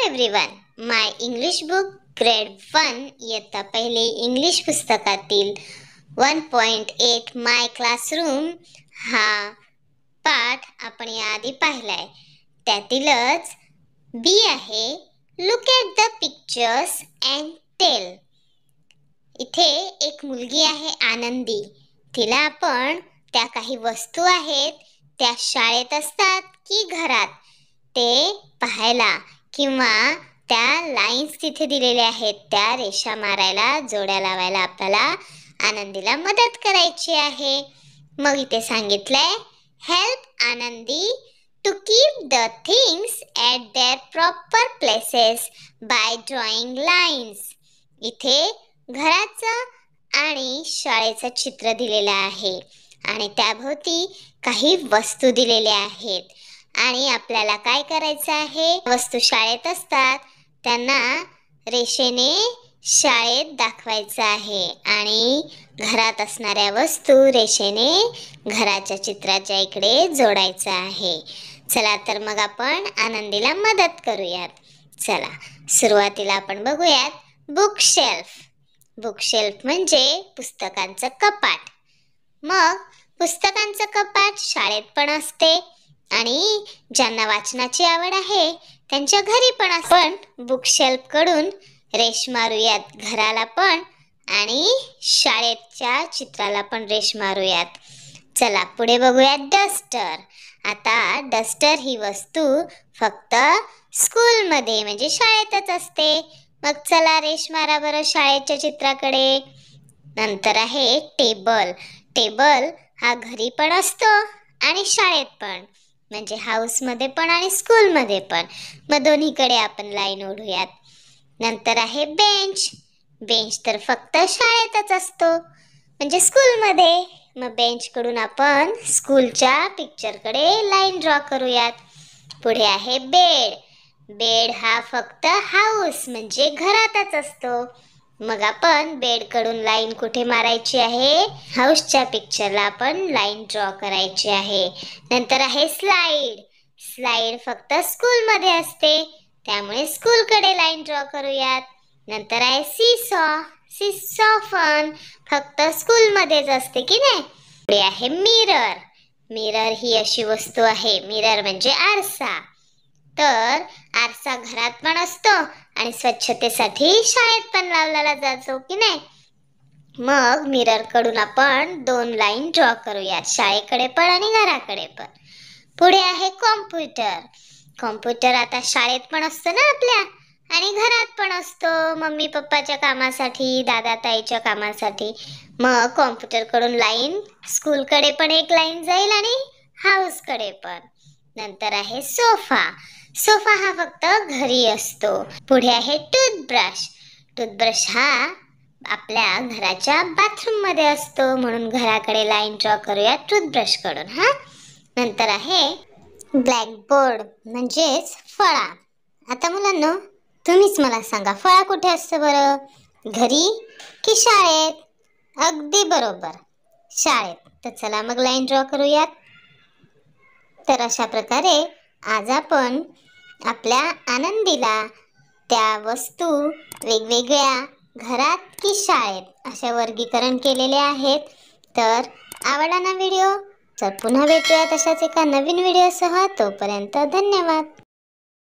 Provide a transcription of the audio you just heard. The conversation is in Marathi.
एव्हरीवन, माय इंग्लिश बुक ग्रेड 1 इयत्ता पहिली इंग्लिश पुस्तकातील 1.8 माय क्लासरूम हा पाठ आपण याआधी पाहिलाय. त्यातीलच बी आहे look at the pictures and tell. इथे एक मुलगी आहे आनंदी. तिला आपण त्या काही वस्तू आहेत त्या शाळेत असतात की घरात ते पाहायला किंवा त्या लाईन्स तिथे दिलेल्या आहेत त्या रेषा मारायला, जोड्या लावायला आपल्याला आनंदीला मदत करायची आहे. मग इथे सांगितलंय help Anandi to keep the things at their proper places by drawing lines. इथे घराचं आणि शाळेचं चित्र दिलेलं आहे आणि त्याभोवती काही वस्तू दिलेल्या आहेत आणि आपल्याला काय करायचं आहे, वस्तू शाळेत असतात त्यांना रेषेने शाळेत दाखवायचं आहे आणि घरात असणाऱ्या वस्तू रेषेने घराच्या चित्राच्या इकडे जोडायचं आहे. चला तर मग आपण आनंदीला मदत करूयात. चला सुरुवातीला आपण बघूयात बुक शेल्फ. बुक शेल्फ म्हणजे पुस्तकांचं कपाट. मग पुस्तकांचं कपाट शाळेत पण असते आणि ज्यांना वाचनाची आवड आहे त्यांच्या घरी पण आपण बुक शेल्फ कडून रेष मारूयात घराला पण आणि शाळेच्या चित्राला पण रेष मारूयात. चला पुढे बघूयात डस्टर. आता डस्टर ही वस्तू फक्त स्कूलमध्ये म्हणजे शाळेतच असते. मग चला रेष मारा बरं शाळेच्या चित्राकडे. नंतर आहे टेबल. टेबल हा घरी पण असतो आणि शाळेत पण म्हणजे हाऊसमध्ये पण आणि स्कूलमध्ये पण. मग दोन्हीकडे आपण लाईन ओढूयात. नंतर आहे बेंच. बेंच तर फक्त शाळेतच असतो म्हणजे स्कूलमध्ये. मग बेंचकडून आपण स्कूलच्या पिक्चरकडे लाईन ड्रॉ करूयात. पुढे आहे बेड. बेड हा फक्त हाऊस म्हणजे घरातच असतो. मग आपण बेडकडून लाईन कुठे मारायची आहे, हाऊसच्या पिक्चरला आपण लाईन ड्रॉ करायची आहे. नंतर आहे स्लाइड. स्लाइड फक्त स्कूलमध्ये असते त्यामुळे स्कूलकडे लाईन ड्रॉ करूयात. नंतर आहे सीसॉ. सीसॉ पण फक्त स्कूलमध्येच असते की नाही. पुढे आहे मिरर. मिरर ही अशी वस्तू आहे, मिरर म्हणजे आरसा. तर आरसा घरात पण असतो आणि स्वच्छतेसाठी शाळेत पण लावलेला जातो की नाही. मग मिरर कडून आपण दोन लाईन ड्रॉ करूयात शाळेकडे पण आणि घराकडे पण. पुढे आहे कॉम्प्युटर. कॉम्प्युटर आता शाळेत पण असतो ना आपल्या आणि घरात पण असतो मम्मी पप्पाच्या कामासाठी, दादा ताईच्या कामासाठी. मग कॉम्प्युटर कडून लाईन स्कूलकडे पण एक लाईन जाईल आणि हाऊसकडे पण. नंतर आहे सोफा. सोफा हा फक्त घरी असतो. पुढे आहे टूथब्रश. टूथब्रश हा आपल्या घराच्या बाथरूम मध्ये असतो म्हणून घराकडे लाईन ड्रॉ करूया टूथब्रश कडून. नंतर आहे ब्लॅकबोर्ड म्हणजेच फळा. आता मुलांनो तुम्हीच मला सांगा फळा कुठे असतं बरं, घरी की शाळेत? अगदी बरोबर, शाळेत. तर चला मग लाईन ड्रॉ करूयात. तर अशा प्रकारे आज आपण आपल्या आनंदीला त्या वस्तू वेगवेगळ्या घरात की शाळेत अशा वर्गीकरण केलेले आहेत. तर आवडला ना व्हिडिओ? तर पुन्हा भेटूया तशाच एका नवीन व्हिडिओसह. तोपर्यंत धन्यवाद.